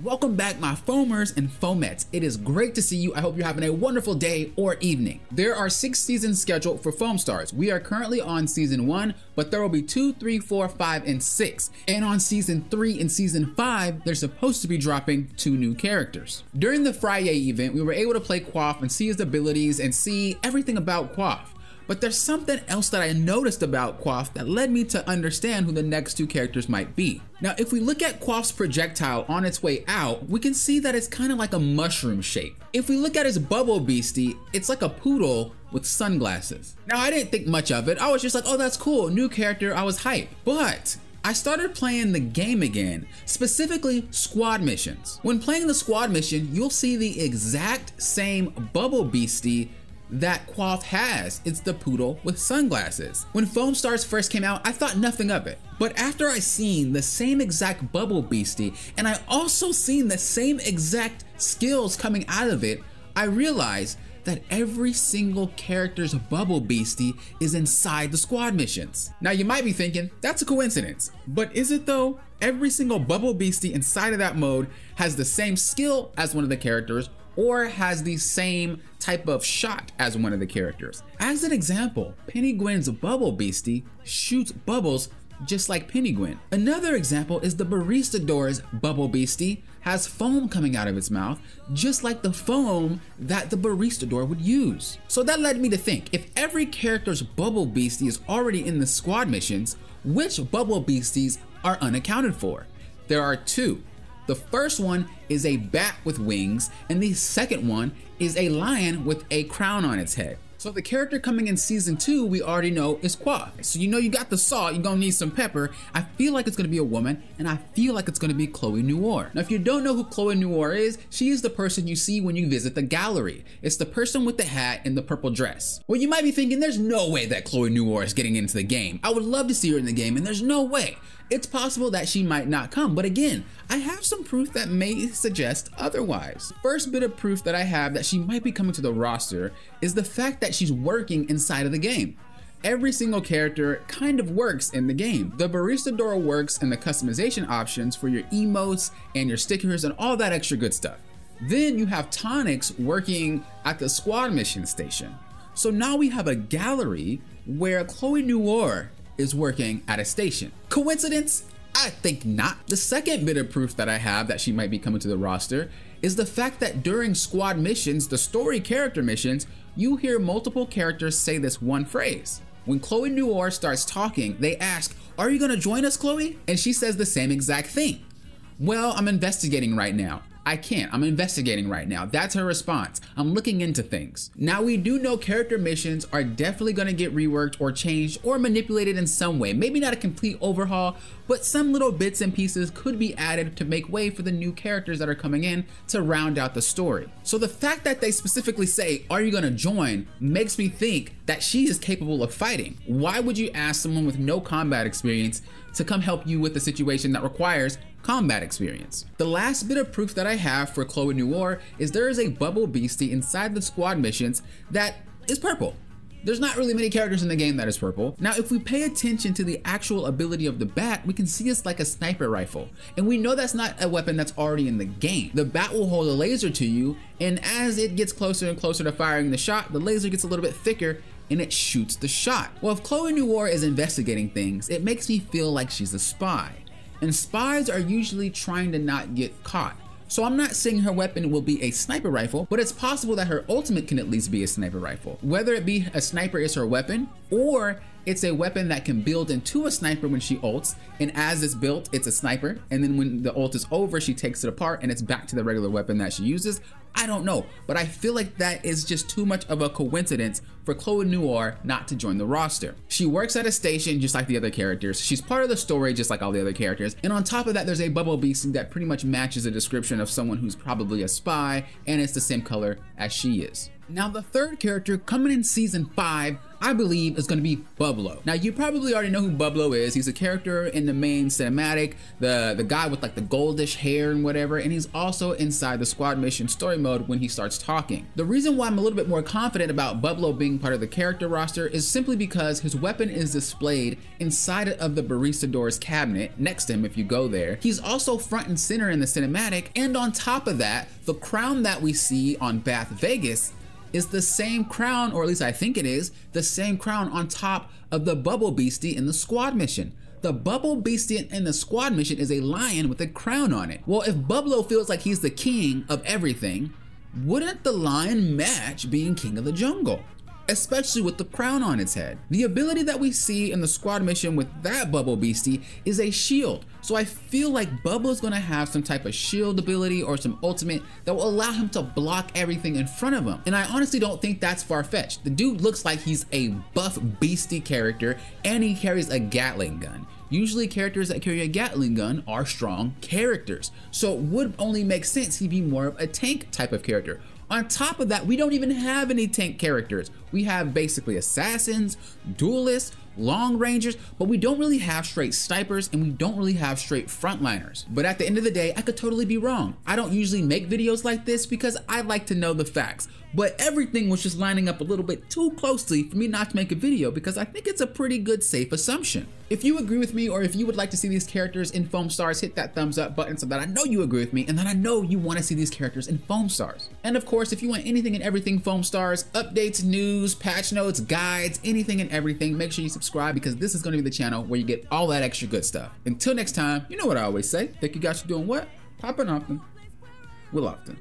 Welcome back, my foamers and foamettes. It is great to see you. I hope you're having a wonderful day or evening. There are 6 seasons scheduled for Foamstars. We are currently on season 1, but there will be 2, 3, 4, 5, and 6. And on season 3 and season 5, they're supposed to be dropping 2 new characters. During the Friday event, we were able to play Quaff and see his abilities and see everything about Quaff. But there's something else that I noticed about Quaff that led me to understand who the next 2 characters might be. Now, if we look at Quaff's projectile on its way out, we can see that it's kind of like a mushroom shape. If we look at his bubble beastie, it's like a poodle with sunglasses. Now, I didn't think much of it. I was just like, oh, that's cool, new character, I was hyped. But I started playing the game again, specifically squad missions. When playing the squad mission, you'll see the exact same bubble beastie that Quaff has. It's the poodle with sunglasses. When Foamstars first came out, I thought nothing of it. But after I seen the same exact bubble beastie, and I also seen the same exact skills coming out of it, I realized that every single character's bubble beastie is inside the squad missions. Now you might be thinking, that's a coincidence, but is it though? Every single bubble beastie inside of that mode has the same skill as one of the characters, or has the same type of shot as one of the characters. As an example, Penguin's bubble beastie shoots bubbles just like Penguin. Another example is the Baristador's bubble beastie has foam coming out of its mouth, just like the foam that the Baristador would use. So that led me to think, if every character's bubble beastie is already in the squad missions, which bubble beasties are unaccounted for? There are 2. The first one is a bat with wings, and the second one is a lion with a crown on its head. So the character coming in season 2, we already know is Quaff. So you know you got the salt, you're gonna need some pepper. I feel like it's gonna be a woman, and I feel like it's gonna be Chloe Noir. Now, if you don't know who Chloe Noir is, she is the person you see when you visit the gallery. It's the person with the hat and the purple dress. Well, you might be thinking, there's no way that Chloe Noir is getting into the game. I would love to see her in the game, and there's no way. It's possible that she might not come, but again, I have some proof that may suggest otherwise. First bit of proof that I have that she might be coming to the roster is the fact that she's working inside of the game. Every single character kind of works in the game. The Baristador works in the customization options for your emotes and your stickers and all that extra good stuff. Then you have Tonics working at the squad mission station. So now we have a gallery where Chloe Noir is working at a station. Coincidence? I think not. The second bit of proof that I have that she might be coming to the roster is the fact that during squad missions, the story character missions, you hear multiple characters say this one phrase. When Chloe Noir starts talking, they ask, "Are you gonna join us, Chloe?" And she says the same exact thing. "Well, I'm investigating right now." "I can't, I'm investigating right now." That's her response. "I'm looking into things." Now, we do know character missions are definitely gonna get reworked or changed or manipulated in some way. Maybe not a complete overhaul, but some little bits and pieces could be added to make way for the new characters that are coming in to round out the story. So the fact that they specifically say, "Are you gonna join?" makes me think that she is capable of fighting. Why would you ask someone with no combat experience to come help you with a situation that requires combat experience? The last bit of proof that I have for Chloe Noir is there is a bubble beastie inside the squad missions that is purple. There's not really many characters in the game that is purple. Now, if we pay attention to the actual ability of the bat, we can see it's like a sniper rifle. And we know that's not a weapon that's already in the game. The bat will hold a laser to you, and as it gets closer and closer to firing the shot, the laser gets a little bit thicker and it shoots the shot. Well, if Chloe Noir is investigating things, it makes me feel like she's a spy. And spies are usually trying to not get caught. So I'm not saying her weapon will be a sniper rifle, but it's possible that her ultimate can at least be a sniper rifle. Whether it be a sniper is her weapon, or it's a weapon that can build into a sniper when she ults, and as it's built, it's a sniper, and then when the ult is over, she takes it apart and it's back to the regular weapon that she uses. I don't know, but I feel like that is just too much of a coincidence for Chloe Noir not to join the roster. She works at a station just like the other characters. She's part of the story just like all the other characters. And on top of that, there's a bubble beastie that pretty much matches a description of someone who's probably a spy, and it's the same color as she is. Now, the third character coming in season 5, I believe is going to be Bublo. Now, you probably already know who Bublo is. He's a character in the main cinematic, the guy with like the goldish hair and whatever, and he's also inside the squad mission story mode when he starts talking. The reason why I'm a little bit more confident about Bublo being part of the character roster is simply because his weapon is displayed inside of the barista door's cabinet next to him if you go there. He's also front and center in the cinematic, and on top of that, the crown that we see on Bath Vegas is the same crown, or at least I think it is, the same crown on top of the Bubble Beastie in the squad mission. The Bubble Beastie in the squad mission is a lion with a crown on it. Well, if Bublo feels like he's the king of everything, wouldn't the lion match being king of the jungle? Especially with the crown on its head. The ability that we see in the squad mission with that Bubble Beastie is a shield. So I feel like Bublo's gonna have some type of shield ability or some ultimate that will allow him to block everything in front of him. And I honestly don't think that's far-fetched. The dude looks like he's a buff beastie character and he carries a Gatling gun. Usually characters that carry a Gatling gun are strong characters. So it would only make sense he'd be more of a tank type of character. On top of that, we don't even have any tank characters. We have basically assassins, duelists, long rangers, but we don't really have straight snipers and we don't really have straight frontliners. But at the end of the day, I could totally be wrong. I don't usually make videos like this because I like to know the facts, but everything was just lining up a little bit too closely for me not to make a video because I think it's a pretty good safe assumption. If you agree with me or if you would like to see these characters in Foamstars, hit that thumbs up button so that I know you agree with me and that I know you want to see these characters in Foamstars. And of course, if you want anything and everything Foamstars, updates, news, patch notes, guides, anything and everything, make sure you subscribe because this is going to be the channel where you get all that extra good stuff. Until next time, you know what I always say, think you got you doing what? Popping often, will often.